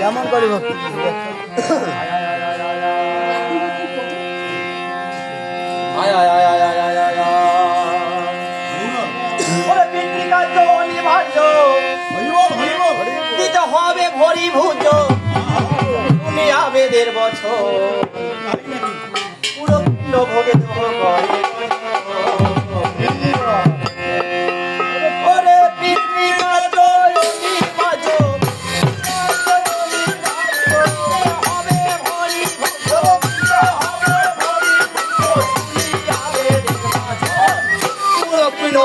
কেমন করে ভক্তি দিতে হবে ভরি ভুজ তুমি আবেদের বছর পুরো পিণ্ড ভোগে ওরে পিতৃকা জয়নি বাজো হবে ভরি ভুজ হবে ভরি ভুজ তুমি আবেদের বছর পুরো পিণ্ড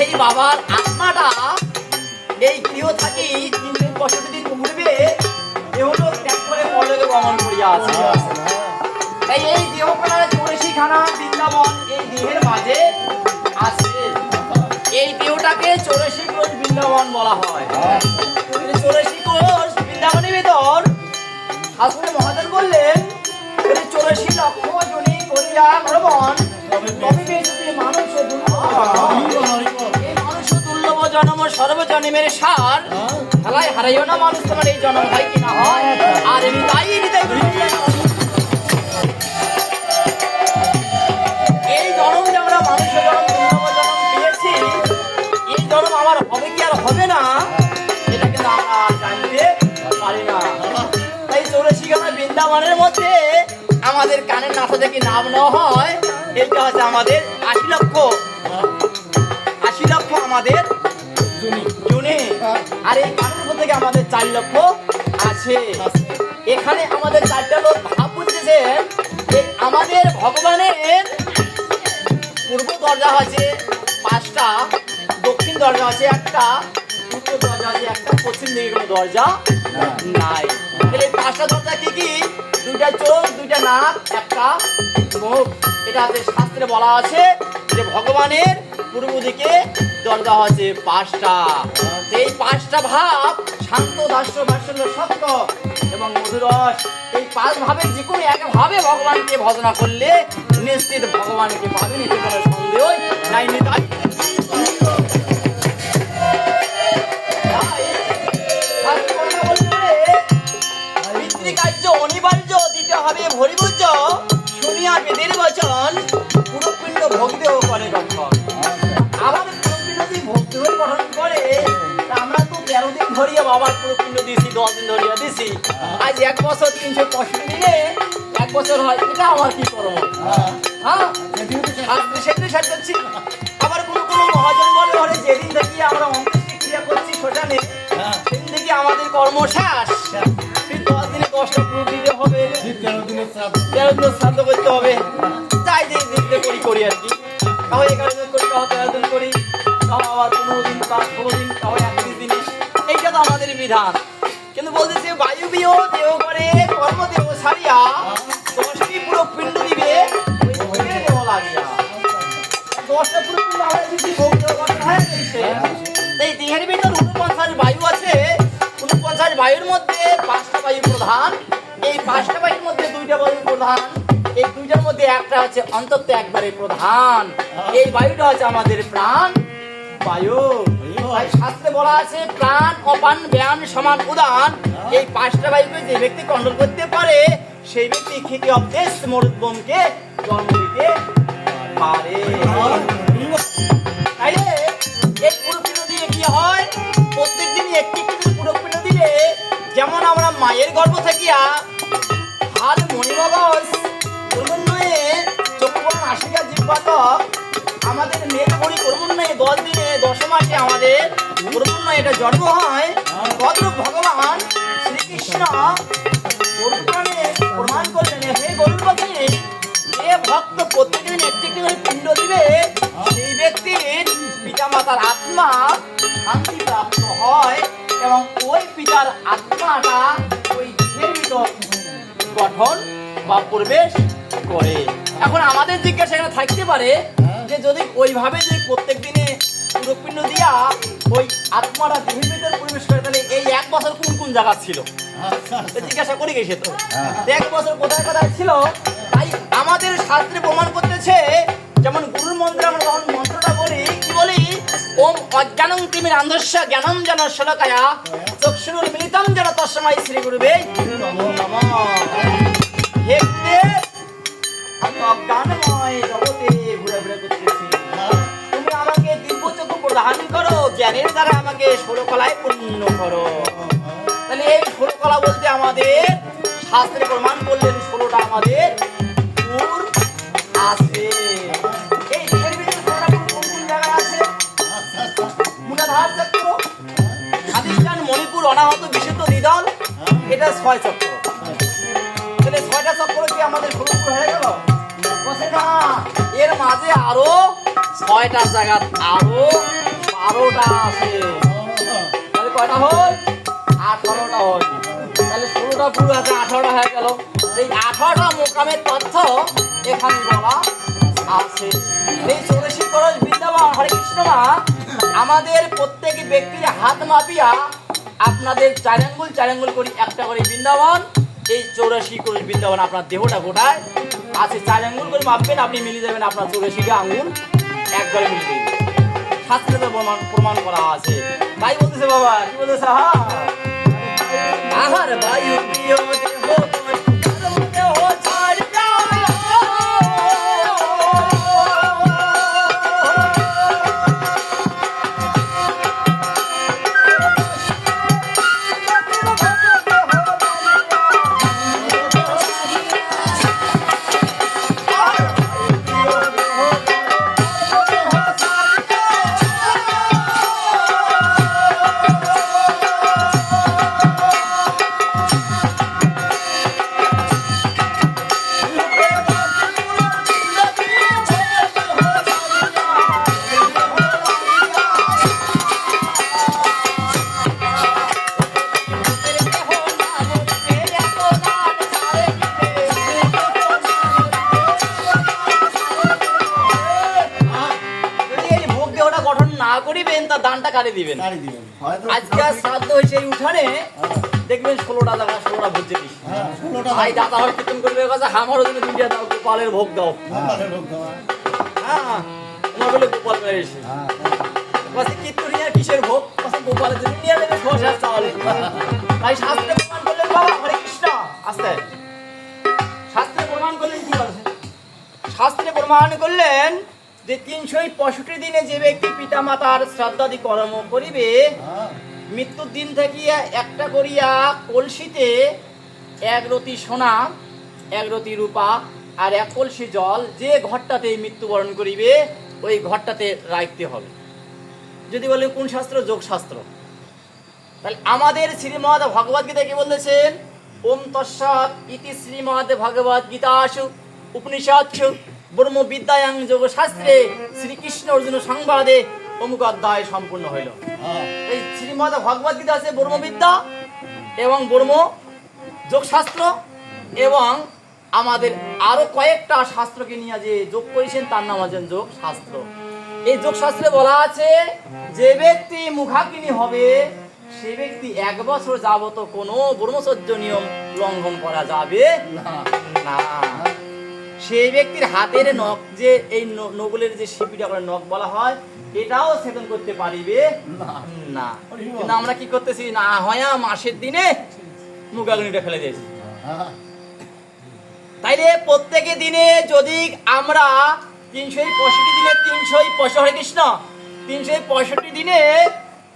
এই বাবার আত্মাটা এই গৃহ থাকি 365 দিন পূর্বে এ হলো ত্যাগ করে পরলোকে গমন করিয়া আছে। তাই এই দেহখানা 84খানা বৃন্দাবন এই দেহের মাঝে আছে। এই দেহটাকে 84 কোষ বৃন্দাবন বলা হয়। 84 কোষ বৃন্দাবনের ভিতর শাস্ত্রে মহাজন বললেন 84 লক্ষ জনি করিয়া ভ্রমণ তবে বেশি মানুষ দুর্লভ জন্ম সর্বজন্মের সার খেলায় হারাইও না মানুষ তোমার এই জন্ম হয় কিনা হয় আর এই জন্ম যে আমরা মানুষের জন্ম দুর্লভ জন্ম পেয়েছি এই জন্ম আমার হবে কি আর হবে না এটা কিন্তু আমরা জানতে পারি না। তাই 84খানা বৃন্দাবনের মধ্যে আমাদের কানের নাথা থেকে নাম নেওয়া হয় এটা হচ্ছে আমাদের 80 লক্ষ আমাদের জুনি আর এই কানের মধ্যে থেকে আমাদের 4 লক্ষ আছে। এখানে আমাদের 4টা লোক ভাব বুঝতেছেন যে আমাদের ভগবানের পূর্ব দরজা আছে 5টা, দক্ষিণ দরজা আছে 1টা, উত্তর দরজা আছে 1টা, পশ্চিম দিকে কোনো দরজা নাই। তাহলে এই 5টা দরজা কি কি? 2টা চোখ, 2টা নাক, 1টা মুখ। এটা আছে শাস্ত্রে বলা আছে যে ভগবানের পূর্ব দিকে দরজা আছে 5টা। এই 5টা ভাব শান্ত, দাস্য, বাৎসল্য, সত্য এবং মধুরস এই 5 ভাবের যে কোনো এক ভাবে ভগবানকে ভজনা করলে নিশ্চিত ভগবানকে পাবেন, এতে কোনো সন্দেহ নাই। তাই পিতৃকার্য অনিবার্য দিতে হবে ভরিভুজ শুনিয়া বেদের বচন পুরো পিণ্ড ভোগদেহ করে গঠন। আবার পুরো পিণ্ড যদি ভোগদেহ গঠন করে আমরা তো 13 দিন ধরিয়া বাবার পুরো পিণ্ড দিয়েছি, 10 দিন ধরিয়া দিছি। আজ 1 বছর 365 দিনে 1 বছর হয়, এটা আমার কি করব? হ্যাঁ সেদিন শেষ করছি। আবার কোনো কোনো মহাজন বলে ঘরে যেদিন থেকে আমরা অন্ত্যেষ্টি ক্রিয়া করছি শ্মশানে সেদিন থেকে আমাদের কর্ম শেষ। 10 দিনে 10টা পুরো দিতে হবে, 13 দিনের শ্রাদ্ধ করতে হবে। যাই যে দিতে করি আর কি, তাও 11 দিন করি, তাও 13 দিন করি, তাও আবার 15 দিন, তাও 16 দিন, তাও 31 দিনে। এইটা তো আমাদের বিধান। কিন্তু বলতেছে বায়ুবীয় দেহ করে কর্মদেহ ছাড়িয়া 10টি পুরো পিণ্ড দিবে ওই দেহ লাগিয়া। 10টা পুরো পিণ্ড আমরা যদি ভোগ দেহ গঠন হয়ে গেছে, এই দেহের ভিতর 49 বায়ু আছে। 49 বায়ুর মধ্যে 5টা বায়ু প্রধান। এই 5টা বায়ুর মধ্যে 2টা বায়ু প্রধান। এই 2টার মধ্যে একটা হচ্ছে অন্তত একবারে প্রধান। এই বায়ুটা হচ্ছে আমাদের প্রাণ বায়ু। তাই শাস্ত্রে বলা আছে প্রাণ অপান ব্যান সমান উদান। এই 5টা বায়ুকে যে ব্যক্তি কন্ট্রোল করতে পারে সেই ব্যক্তি খ্যাতি অবদেশ মরুদ্গমকে জন্ম দিতে পারে। তাইলে এই পুরো পিণ্ড দিয়ে কি হয়? প্রত্যেকদিন একটি পুরো পিণ্ড দিলে মায়ের গর্ভ থাকিয়া হাল মণিমগজ ক্রমান্বয়ে চক্ষুবর্ণ আশিকা জীবপাতক আমাদের মেঘমণি ক্রমান্বয়ে 10 দিনে 10 মাসে আমাদের ক্রমান্বয়ে এটা জন্ম হয়। তদ্রূপ ভগবান শ্রীকৃষ্ণ পুরাণে প্রমাণ করলেন, হে গরুপতি, যে ভক্ত প্রত্যেকদিন একটি করে পিণ্ড দিবে সেই ব্যক্তির পিতামাতার আত্মা শান্তি প্রাপ্ত হয় এবং ওই পিতার আত্মাটা ওই দেহের ভিতর গঠন বা প্রবেশ করে। এখন আমাদের জিজ্ঞাসা এখানে থাকতে পারে যে যদি ওইভাবে যদি প্রত্যেক দিনে পুরোপিণ্ড দিয়া ওই আত্মাটা দেহের ভিতর প্রবেশ করে তাহলে এই 1 বছর কোন কোন জায়গা ছিল? জিজ্ঞাসা করি গেছে তো 1 বছর কোথায় কোথায় ছিল। তাই আমাদের শাস্ত্রে প্রমাণ করতেছে, যেমন গুরুর মন্ত্রে আমরা যখন মন্ত্রটা বলি কি বলি, ওম অজ্ঞানং তিমিরান্ধস্য জ্ঞানম যেন শলাকায়া চক্ষুরুন্মিলিতং যেন তস্मै শ্রী গুরুবে নমো নমঃ। হে দেব, আমি অজ্ঞানময় জগতে ঘুরে ঘুরে করতেছি, তুমি আমাকে দিব্যচক্ষু প্রদান করো, জ্ঞানের দ্বারা আমাকে 16 কলায় পূর্ণ করো। তাহলে এই 16 কলা বলতে আমাদের শাস্ত্রে প্রমাণ করলেন 16টা আমাদের গুণ আছে। এই এর ভিতরে 16টা গুণ কোন কোন জায়গায় আছে? মূলাধার চক্র, স্বাধিষ্ঠান, মণিপুর, অনাহত, বিশুদ্ধ, দ্বিদল, এটা 6 চক্র। তাহলে 6টা চক্র কি আমাদের 16 গুণ হয়ে গেল? বসে না, এর মাঝে আরো 6টা জায়গা আরো 12টা আছে। তাহলে কয়টা হল? 18টা হল। তাহলে 16টা পুরো আছে, 18টা হয়ে গেল। এই 18টা মোকামের তথ্য এখানে বলা আছে। এই 84 করোড় বৃন্দাবন হরে কৃষ্ণ মা আমাদের প্রত্যেক ব্যক্তির হাত মাপিয়া আপনাদের 4 আঙ্গুল করে একটা করে বৃন্দাবন, এই 84 করোড় বৃন্দাবন আপনার দেহটা গোটায় আছে। 4 আঙ্গুল করে মাপবেন, আপনি মিলিয়ে যাবেন আপনার 84টা আঙ্গুল একবারে মিলিয়ে দেবেন। শাস্ত্রে তো প্রমাণ করা আছে। তাই বলতেছে বাবা, কি বলতেছে? আহার বায়ু প্রিয় দেহ দেহ ছাড় যাও। দানটা কারে দিবেন? আজকে শ্রাদ্ধ হয়েছে এই উঠানে, দেখবেন 16টা জায়গা 16টা ভোজ দিস। ভাই দাদা হর কীর্তন করবে, আমারও যদি দুইটা দাও, গোপালের ভোগ দাও। হ্যাঁ, তোমার বলে গোপাল এসে কীর্তনিয়ার কিসের ভোগ? গোপালের জন্য নিয়ে নেবে শসা চাল। তাই শাস্ত্রে প্রমাণ করলেন বাবা হরে কৃষ্ণ। আস্তে শাস্ত্রে প্রমাণ করলেন কি বলছে? শাস্ত্রে প্রমাণ করলেন যে 365 দিনে যে ব্যক্তি পিতা মাতার শ্রাদ্ধাদি কর্ম করিবে, মৃত্যুর দিন থাকিয়া একটা করিয়া কলসিতে 1 রতি সোনা, 1 রতি রূপা আর 1 কলসি জল যে ঘরটাতে মৃত্যুবরণ করিবে ওই ঘরটাতে রাখতে হবে। যদি বলে কোন শাস্ত্র? যোগ শাস্ত্র। তাহলে আমাদের শ্রীমদ্ ভগবদ গীতা কি বলতেছেন? ওম তৎসৎ ইতি শ্রীমদ্ ভগবদ গীতাসু উপনিষৎসু ব্রহ্ম বিদ্যায়াং যোগ শাস্ত্রে শ্রীকৃষ্ণ অর্জুন সংবাদে অমুক অধ্যায় সম্পূর্ণ হইল। এই শ্রীমদ্ ভগবদ গীতা আছে ব্রহ্মবিদ্যা এবং ব্রহ্ম যোগ শাস্ত্র, এবং আমাদের আরো কয়েকটা শাস্ত্রকে নিয়ে যে যোগ করেছেন তার নাম আছেন যোগ শাস্ত্র। এই যোগ শাস্ত্রে বলা আছে যে ব্যক্তি মুখাগ্নি হবে সে ব্যক্তি 1 বছর যাবত কোনো ব্রহ্মচর্য নিয়ম লঙ্ঘন করা যাবে না। সেই ব্যক্তির হাতের নখ, যে এই নগুলের যে শিপিটা করে নখ বলা হয়, এটাও ছেদন করতে পারিবে না। কিন্তু আমরা কি করতেছি? না হয় মাসের দিনে মুখাগ্নিটা ফেলে দিয়েছি। তাইলে প্রত্যেকে দিনে যদি আমরা 365 দিনে 365 হরে কৃষ্ণ 365 দিনে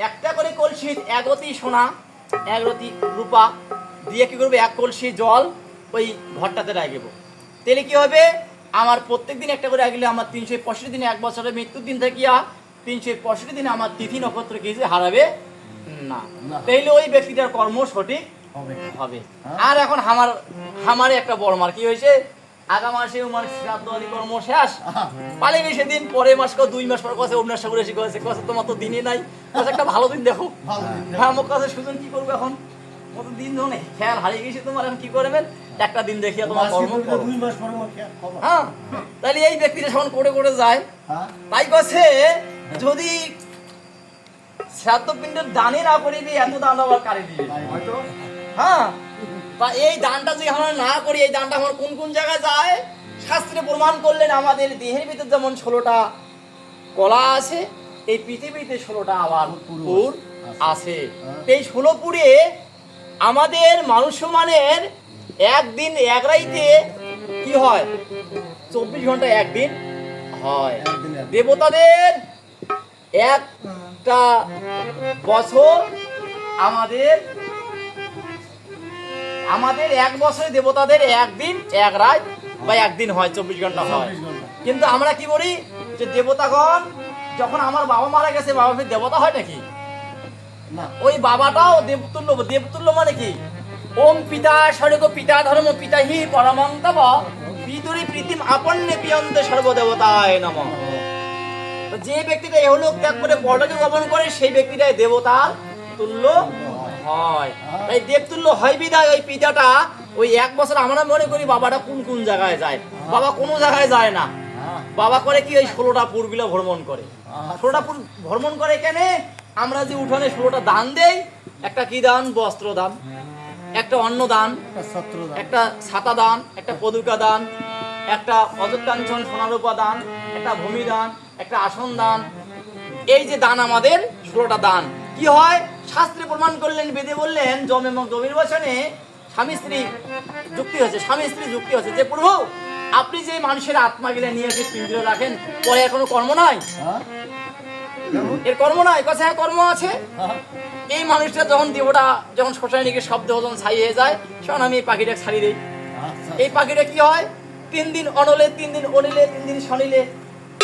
একটা করে কলসির 1 রতি সোনা, 1 রতি রূপা দিয়ে কি করবো, 1 কলসি জল ওই ঘরটাতে রাখবো। তাহলে কি হবে, আমার প্রত্যেক দিন একটা করে রাখলে আমার 365 দিনে, 1 বছরের মৃত্যুর দিন থেকে 365 দিনে আমার তিথি নক্ষত্র কিছু হারাবে না। তাইলে ওই ব্যক্তিটার কর্ম সঠিক হবে। আর এখন আমার একটা বড় মার কি হয়েছে, আগা মাসে আমার শ্রাদ্ধ আদি কর্ম শেষ, পালে বেশি দিন পরে মাস 2 মাস পর কাছে অন্য সাগরে এসে কয়েছে তোমার তো দিনই নাই, একটা ভালো দিন দেখো। আমার কাছে সুজন কি করবো এখন, কত দিন ধরে খেয়াল হারিয়ে গেছে তোমার, এখন কি করবেন, একটা দিন দেখিয়া তোমার কর্ম করো। হ্যাঁ, তাহলে এই ব্যক্তিটা যখন করে যায়, তাই কাছে যদি শ্রাদ্ধ পিণ্ডের দানে না করিবি, এত দান আবার কারে দিবে। হ্যাঁ, বা এই দানটা যদি আমরা না করি, এই দানটা আমার কোন কোন জায়গায় যায়, শাস্ত্রে প্রমাণ করলেন আমাদের দেহের ভিতর যেমন 16টা কলা আছে, এই পৃথিবীতে 16টা আবার পুর আছে। এই 16 পুরে আমাদের মানুষ মানের একদিন এক রাইতে কি হয়, 24 ঘন্টা একদিন হয়। দেবতাদের একটা বছর, আমাদের 1 বছরে দেবতাদের একদিন এক রাত বা একদিন হয়, 24 ঘন্টা হয়। কিন্তু আমরা কি বলি যে দেবতাগণ, যখন আমার বাবা মারা গেছে, বাবা ফির দেবতা হয় নাকি না, ওই বাবাটাও দেবতুল্য। দেবতুল্য মানে কি, ওম পিতা স্বর্গ পিতা ধর্ম পিতা হি পরমন্তব বিদুরি প্রীতিম আপন্নে পিয়ন্তে সর্বদেবতায় নমঃ। যে ব্যক্তিটা এহলোক ত্যাগ করে পরলোকে গমন করে, সেই ব্যক্তিটাই দেবতার তুল্য হয়। তাই দেবতুল্য হয় বিদায় ওই পিতাটা ওই 1 বছর আমরা মনে করি বাবাটা কোন কোন জায়গায় যায়, বাবা কোনো জায়গায় যায় না। বাবা করে কি, ওই 16টা পুরগুলো ভ্রমণ করে। 16টা পুর ভ্রমণ করে কেন, আমরা যে উঠানে 16টা দান দেই, একটা কি দান, বস্ত্র দান, একটা অন্ন দান, একটা ছাতা দান, একটা পদুকা দান, একটা অযোধ্যাঞ্চল সোনারূপা দান, একটা ভূমি দান, একটা আসন দান। এই যে দান আমাদের 16টা দান কি হয়, শাস্ত্রে প্রমাণ করলেন, বেদে বললেন, যম এবং যমের বচনে স্বামী স্ত্রী যুক্তি হচ্ছে যে প্রভু আপনি যে মানুষের আত্মা গিলে নিয়ে এসে পিঞ্জরে রাখেন, পরে আর কোনো কর্ম নাই, এর কর্ম নাই। কথা হ্যাঁ কর্ম আছে। এই মানুষটা যখন শ্মশানে নিয়ে শব্দ ওজন ছাই হয়ে যায়, তখন আমি এই পাখিটা ছাড়িয়ে দিই। এই পাখিটা কি হয়, 3 দিন অনলে, 3 দিন অনিলে, 3 দিন শনিলে,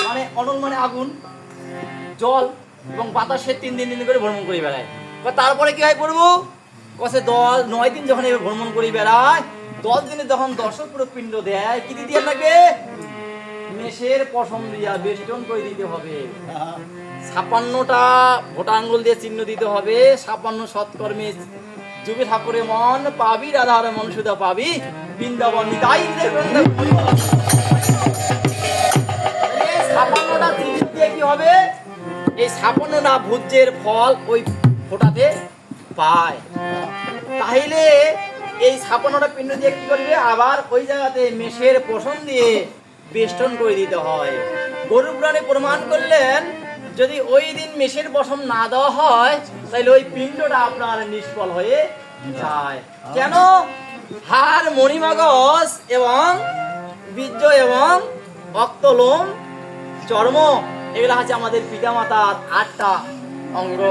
মানে অনল মানে আগুন, জল এবং বাতাসে 3 দিন করে ভ্রমণ করে বেড়ায়। তারপরে কি হয় প্রভু, কছে 9 দিন যখন এভাবে ভ্রমণ করে বেড়ায়, 10 দিনে যখন দর্শক পুরো পিণ্ড দেয়, কি দিয়ে লাগবে, মেষের পশম দিয়া বেষ্টন করে দিতে হবে, 56টা ভোটা আঙ্গুল দিয়ে চিহ্ন দিতে হবে, 56 সৎকর্মে যুগে ঠাকুরে মন পাবি, রাধার মন সুধা পাবি, বৃন্দাবন নিতাই 56টা চিহ্ন দিয়ে কি হবে, এই 56টা ভোজ্যের ফল ওই ফোটাতে পায়। তাহলে এই 56টা পিণ্ড দিয়ে কি করবে, আবার ওই জায়গাতে মেষের পশম দিয়ে বেষ্টন করে দিতে হয়। গরু পুরাণে প্রমাণ করলেন, যদি ওই দিন মেষের পশম না দেওয়া হয়, তাহলে ওই পিণ্ডটা আপনার নিষ্ফল হয়ে যায়। কেন, হাড়, মণিমগজ এবং বীর্য এবং অক্তলোম, চর্ম, এগুলা হচ্ছে আমাদের পিতামাতার 8টা অঙ্গ।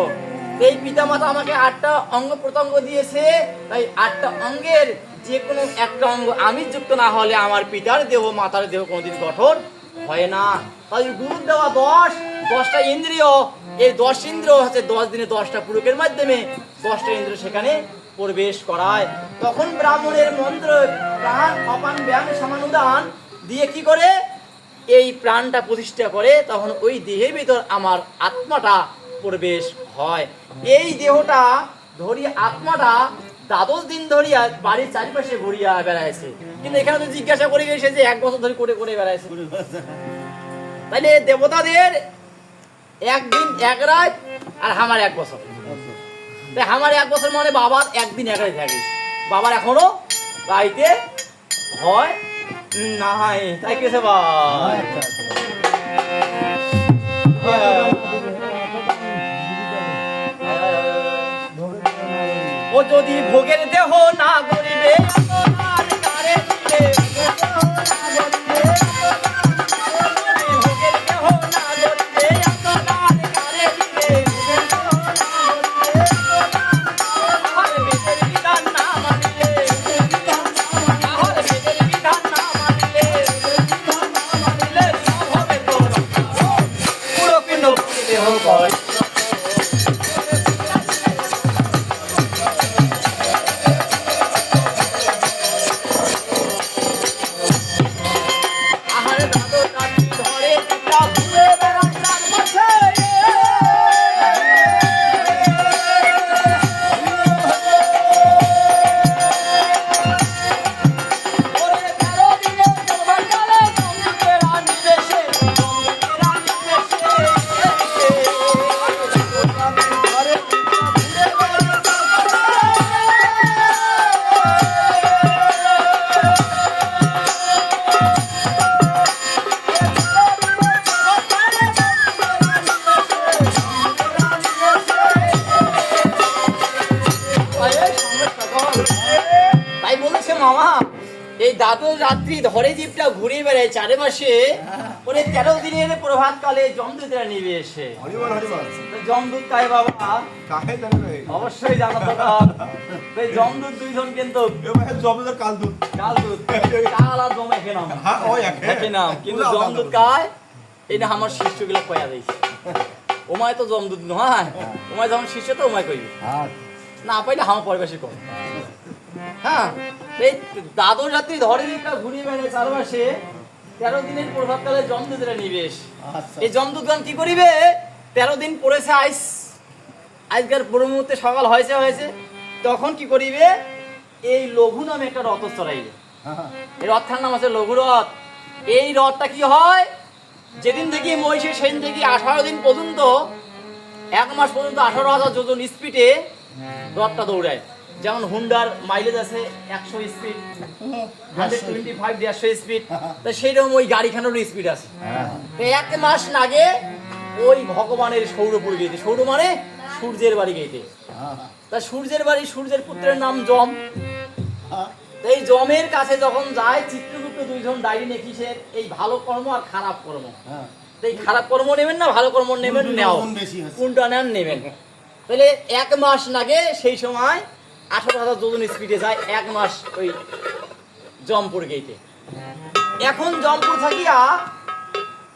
এই পিতামাতা আমাকে 8টা অঙ্গ প্রত্যঙ্গ দিয়েছে, তাই 8টা অঙ্গের যে কোনো একটা অঙ্গ আমিষ যুক্ত না হলে আমার পিতার দেহ, মাতার দেহ কোনোদিন গঠন হয় না। তাই গুরুর দেওয়া 10টা ইন্দ্রিয়, এই 10 ইন্দ্রিয় হচ্ছে 10 দিনে 10টা পুরুষের মাধ্যমে 10টা ইন্দ্রিয় সেখানে প্রবেশ করায়। তখন ব্রাহ্মণের মন্ত্র প্রাণ অপান ব্যায়াম সমানুদান দিয়ে কি করে, এই প্রাণটা প্রতিষ্ঠা করে, তখন ওই দেহের ভিতর আমার আত্মাটা প্রবেশ হয়। এই দেহটা ধরিয়া আত্মাটা 12 দিন ধরিয়া বাড়ির চারিপাশে ঘুরিয়া বেড়াইছে, কিন্তু এখানে তো জিজ্ঞাসা করে গেছে যে 1 বছর ধরে করে বেড়াইছে। তাইলে দেবতাদের একদিন এক রাত, আর আমার 1 বছর। তাই আমার 1 বছর মানে বাবার একদিন এক রাত থাকে, বাবার এখনো বাড়িতে হয় নাই। তাই কেছে বা ও যদি ভোগের দেহ না করিবে, তাই বলেছে মামা এই দাদু রাত্রি ধরে জীবটা ঘুরে বেড়ায় চারিপাশে ওরে 13 দিনের প্রভাত কালে জমদূতরা নিবে এসে। জমদূত কাই বাবা? অবশ্যই জানা দরকার। এই জমদূত দুইজন কিন্তু কালদূত কাল আর জম একই নাম, একই নাম, কিন্তু জমদূত কাই এটা আমার শিষ্যগুলো কয়া দিয়েছে। ওমায় তো জমদূত নয়, ওমায় যখন শিষ্য তো ওমায় কইবে না পাইলে আমার পরিবেশে কম। হ্যাঁ, এই দাদুর রাত্রি ধরে দিকটা ঘুরিয়ে বেড়ায় চারপাশে 13 দিনের প্রভাবকালে জমদূতরা নিবেশ। এই জমদূতগণ কি করিবে? 13 দিন পড়েছে আজকের পুরো মুহূর্তে সকাল হয়েছে তখন কি করিবে? এই লঘু নামে একটা রথ চড়াইবে। এই রথটার নাম আছে লঘু রথ। এই রথটা কি হয়? যেদিন থেকে মহিষে সেদিন থেকে 18 দিন পর্যন্ত, 1 মাস পর্যন্ত 18,000 যোজন স্পিডে রথটা দৌড়ায়। যেমন হুন্ডার মাইলেজ আছে 100 স্পিড, 125 150 স্পিড, তা সেইরকম ওই গাড়িখানেরও স্পিড আছে। 1 মাস লাগে ওই ভগবানের সৌরপুর গেইতে, সৌর মানে সূর্যের বাড়ি গেইতে। তা সূর্যের বাড়ি, সূর্যের পুত্রের নাম যম। এই যমের কাছে যখন যায় চিত্রগুপ্ত দুইজন ডাইরি নেকিসের এই ভালো কর্ম আর খারাপ কর্ম, এই খারাপ কর্ম নেবেন না ভালো কর্ম নেবেন, নেও কোনটা নেন নেবেন। তাহলে 1 মাস লাগে, সেই সময় 18,000 যোজন স্পিডে যায় 1 মাস ওই জমপুর গেইতে। এখন জমপুর থাকিয়া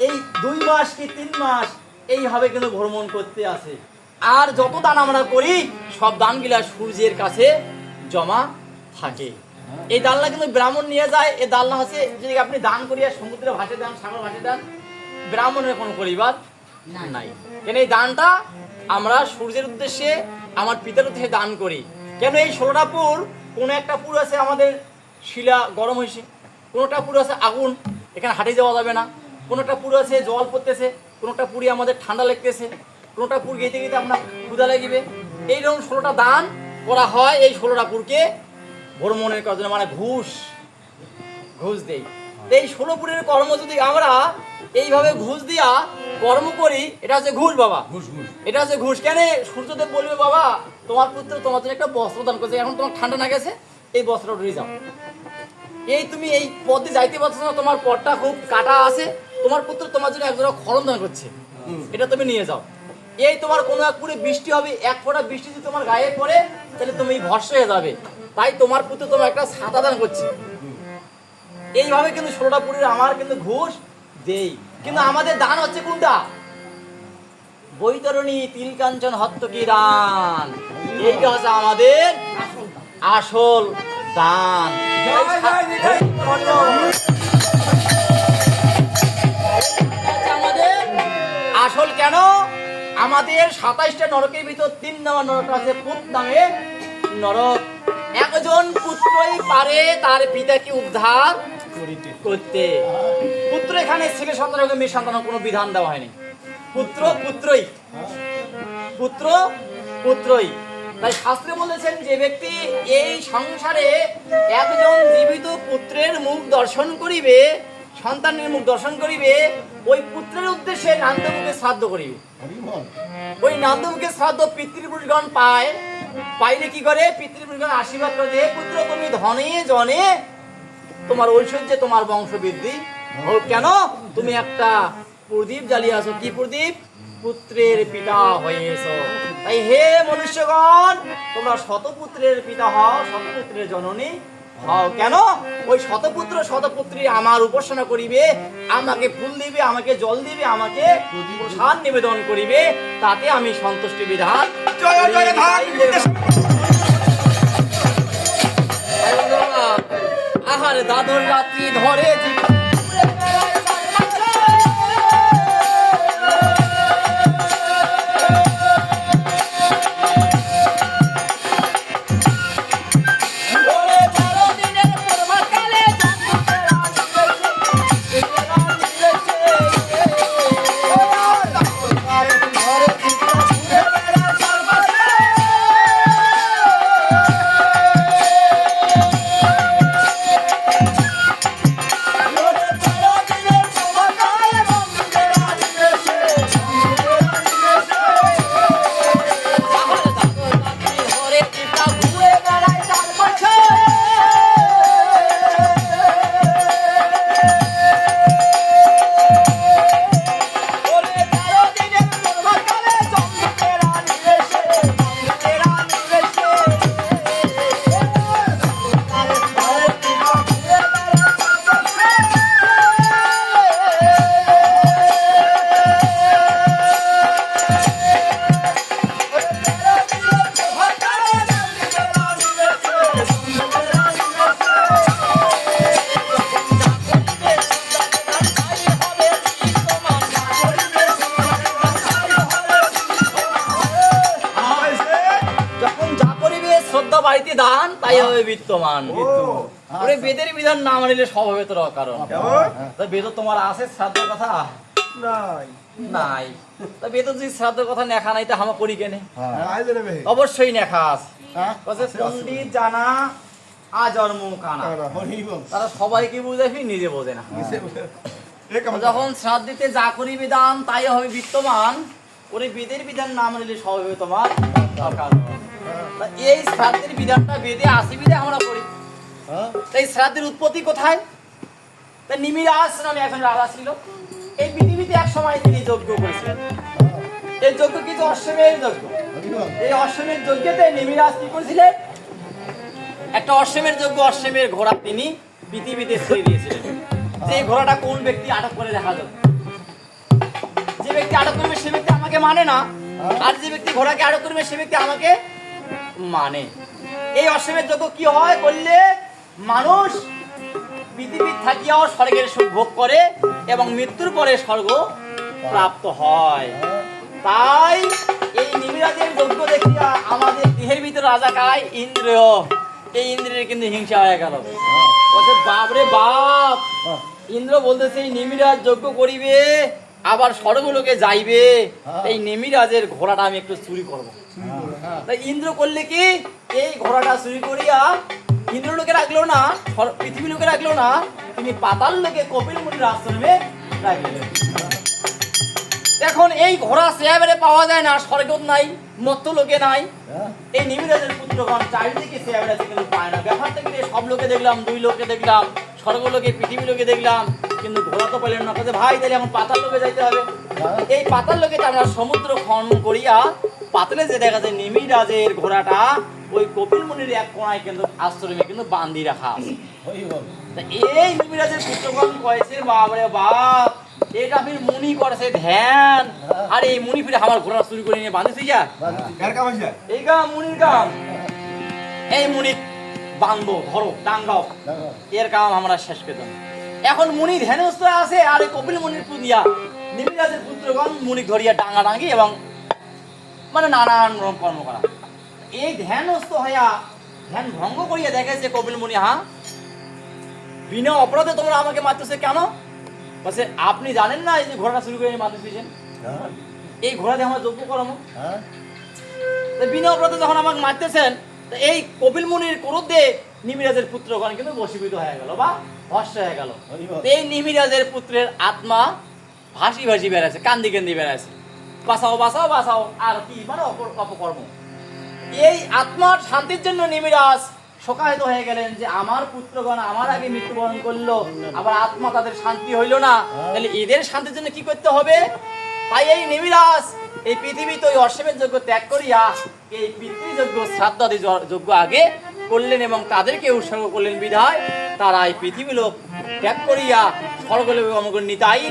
এই 2 মাস কি 3 মাস এইভাবে কিন্তু ভ্রমণ করতে আছে। আর যত দান আমরা করি সব দানগুলা সূর্যের কাছে জমা থাকে। এই দাল্লা কিন্তু ব্রাহ্মণ নিয়ে যায়। এই দাল্লা হচ্ছে যদি আপনি দান করিয়া সমুদ্রে ভাসে দেন, সাগর ভাসে দেন, ব্রাহ্মণের কোনো পরিবার নাই। কেন এই দানটা আমরা সূর্যের উদ্দেশ্যে, আমার পিতার উদ্দেশ্যে দান করি। কেন এই 16টা পুর, কোনো একটা পুর আছে আমাদের শিলা গরম হয়েছে, কোনোটা পুর আছে আগুন, এখানে হাঁটে যাওয়া যাবে না, কোনোটা পুর আছে জল পড়তেছে, কোনোটা পুরি আমাদের ঠান্ডা লাগতেছে, কোনোটা পুর গেতে গেতে আপনার ক্ষুধা লাগিবে। এইরকম 16টা দান করা হয়। এই 16টা পুরকে ভ্রমণের কাজে মানে ঘুষ দেই। এই 16 পুরের কর্ম যদি আমরা এইভাবে ঘুষ দিয়া কর্ম করি, এটা হচ্ছে ঘুষ বাবা, এটা হচ্ছে ঘুষ। কেন সূর্যদেব বলবে বাবা তোমার পুত্র তোমার জন্য একটা বস্ত্র দান করেছে, এখন তোমার ঠান্ডা না গেছে, এই বস্ত্রটা উড়ে যাও। এই তুমি এই পথে যাইতে পারছো না, তোমার পথটা খুব কাটা আছে, তোমার পুত্র তোমার জন্য একজোড়া খড়ম দান করছে, এটা তুমি নিয়ে যাও। এই তোমার কোনো এক পুরে বৃষ্টি হবে, 1 ফোঁটা বৃষ্টি যদি তোমার গায়ে পড়ে তাহলে তুমি ভস্ম হয়ে যাবে, তাই তোমার পুত্র তোমার একটা ছাতা দান করছে। এইভাবে কিন্তু 16টা পুরীর আমার কিন্তু ঘুষ দেই। কিন্তু আমাদের দান হচ্ছে কোনটা? বৈতরণী তিলকাঞ্চন হত্তকি দান, এইটা হচ্ছে আমাদের আসল দান। আমাদের আসল কেন? আমাদের 27টা নরকের ভিতর 3 নম্বর নরক আছে পুত নামে নরক। একজন পুত্রই পারে তার পিতাকে উদ্ধার করতে। পুত্র এখানে ছেলে সন্তান হোক মেয়ে সন্তান হোক কোনো বিধান দেওয়া হয়নি, পুত্র পুত্রই, পুত্র পুত্রই। তাই শাস্ত্রে বলেছেন যে ব্যক্তি এই সংসারে একজন জীবিত পুত্রের মুখ দর্শন করিবে, সন্তানের মুখ দর্শন করিবে, ওই পুত্রের উদ্দেশ্যে নান্দমুখে শ্রাদ্ধ করিবে। ওই নান্দমুখে শ্রাদ্ধ পিতৃপুরুষগণ পায়, পাইলে কি করে? পিতৃপুরুষগণ আশীর্বাদ করে, হে পুত্র তুমি ধনে জনে তোমার ঐশ্বর্যে তোমার বংশ বৃদ্ধি হোক। কেন? তুমি একটা প্রদীপ জ্বালিয়ে আছো। কি প্রদীপ? পুত্রের পিতা হয়েছ। তাই হে মনুষ্যগণ তোমরা শতপুত্রের পিতা হও, শতপুত্রের জননী হও। কেন? ওই শতপুত্র শতপুত্রী আমার উপাসনা করিবে, আমাকে ফুল দিবে, আমাকে জল দিবে, আমাকে প্রসাদ নিবেদন করিবে, তাতে আমি সন্তুষ্টি বিধান। আহারে দাদুর রাত্রি ধরে বাড়িতে দান তাই হবে বিত্তমান। ওরে বেদের বিধান না মানিলে সব হবে তোর অকারণ। তা বেদ তোমার আছে শ্রাদ্ধের কথা নাই, তা বেদ যদি শ্রাদ্ধের কথা নেখা নাই তা হামা করি কেনে? অবশ্যই নেখা আছে। পণ্ডিত জানা আজন্ম কানা, তারা সবাইকে বুঝাবি নিজে বোঝে না। যখন শ্রাদ্ধিতে যা করি বিধান তাই হবে বিত্তমান, ওরে বেদের বিধান না মানিলে সব হবে তোমার অকারণ। এই শ্রাদ্ধের বিধানটা বেদে আসি বিধে আমরা করি। তাই শ্রাদ্ধের উৎপত্তি কোথায়? তাই নিমিরাজ নামে এখন রাজা ছিল এই পৃথিবীতে, এক সময় তিনি যজ্ঞ করেছিলেন। এই যজ্ঞ কিন্তু অশ্বমের যজ্ঞ। এই অশ্বমের যজ্ঞতে নিমিরাজ কি করেছিলেন? একটা অশ্বমের যজ্ঞ, অশ্বমের ঘোড়া তিনি পৃথিবীতে ছেড়ে দিয়েছিলেন। যে ঘোড়াটা কোন ব্যক্তি আটক করে দেখা যাবে, যে ব্যক্তি আটক করবে সে ব্যক্তি আমাকে মানে না, আর যে ব্যক্তি ঘোড়াকে আটক করবে সে ব্যক্তি আমাকে মানে। এই অশ্বমের যজ্ঞ কি হয় বললে, মানুষ পৃথিবীর থাকিয়াও স্বর্গের সুখ ভোগ করে এবং মৃত্যুর পরে স্বর্গ প্রাপ্ত হয়। তাই এই নিমিরাজের যজ্ঞ দেখিয়া আমাদের দেহের ভিতরে রাজা কায় ইন্দ্র, এই ইন্দ্রের কিন্তু হিংসা হয়ে গেল। বলছে বাপরে বাপ, ইন্দ্র বলতেছে এই নিমিরাজ যজ্ঞ করিবে আবার স্বর্গলোকে যাইবে, এই নিমিরাজের ঘোড়াটা আমি একটু চুরি করবো। তাই ইন্দ্র করলে কি, এই ঘোড়াটা চুরি করিয়া ইন্দ্র লোকে রাখলো না, পৃথিবী লোকে রাখলো না, তিনি পাতাল লোকে কপিল মুনির আশ্রমে রাখলেন। এখন এই ঘোড়া সেয়াবেরে পাওয়া যায় না, স্বর্গ নাই, মত্ত লোকে নাই। এই নিমিরাজের পুত্রগণ চারিদিকে সেয়াবেরে আছে কিন্তু পায় না। ব্যাপারটা কি, সব লোকে দেখলাম, দুই লোকে দেখলাম, স্বর্গ লোকে পৃথিবী লোকে দেখলাম, কিন্তু ঘোড়া তো পেলেন না। কাজে ভাই তাহলে এখন পাতাল লোকে যাইতে হবে। এই পাতাল লোকে আমরা সমুদ্র খনন করিয়া পাতলে যে দেখা যায় নিমিরাজের ঘোড়াটা ওই কপিল মুনির এক কোণায় কিন্তু আশ্রমে কিন্তু বান্ধি রাখা আছে। এই নিমিরাজের পুত্রগণ কয়েছে বাপরে বাপ, এটা ফির মুনি করেছে ধ্যান, আর এই মুনি ফিরে আমার ঘোড়া চুরি করে নিয়ে বাঁধেছি যা এই কাম মুনির কাম। এই মুনি বাঁধবো ঘর টাঙ্গাও, এর কাম আমরা শেষ পেতাম। এখন মুনি ধ্যানস্থ আছে, আর এই কপিল মুনির পুদিয়া নিমিরাজের পুত্রগণ মুনি ধরিয়া টাঙ্গা টাঙ্গি এবং মানে নানান রকম কর্ম করা। এই ধ্যানস্থ হইয়া ধ্যান ভঙ্গ করিয়া দেখেছে কপিল মুনি, বিনা অপরাধে তোমরা আমাকে মারতেছে কেন? বলছে আপনি জানেন না এই যে ঘোড়াটা চুরি করে মারতেছেন, এই ঘোড়া দিয়ে আমরা যজ্ঞ করাবো। বিনা অপরাধে যখন আমাকে মারতেছেন, এই কপিল মুনির ক্রোধে নিমিরাজের পুত্রগণ কিন্তু বশীভূত হয়ে গেল বা ভস্ম হয়ে গেল। এই নিমিরাজের পুত্রের আত্মা ভাসি ভাসি বেড়াচ্ছে, কান্দি কান্দি বেড়াচ্ছে, বাঁচাও বাঁচাও বাঁচাও, আর কি মানে অপকর্ম। এই আত্মার শান্তির জন্য নিমিরাজ শোকায়িত হয়ে গেলেন যে আমার পুত্রগণ আমার আগে মৃত্যুবরণ করলো, আবার আত্মা তাদের শান্তি হইল না, তাহলে এদের শান্তির জন্য কি করতে হবে? তাই এই নিমিরাজ এই পৃথিবীতে ওই অশ্বমের যজ্ঞ ত্যাগ করিয়া এই পিতৃযজ্ঞ শ্রাদ্ধাদি যজ্ঞ আগে করলেন এবং তাদেরকে উৎসর্গ করলেন। বিধায় তারা এই পৃথিবী লোক ত্যাগ করিয়া স্বর্গলোক নিতাই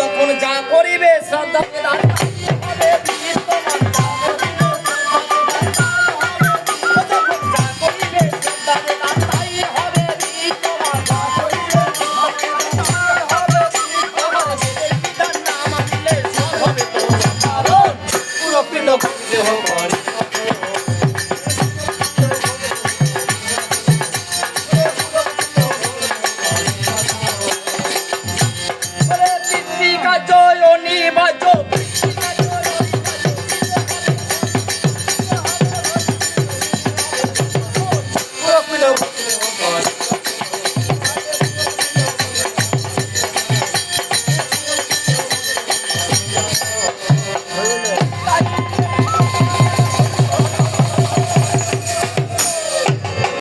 যখন যা করিবে শ্রদ্ধা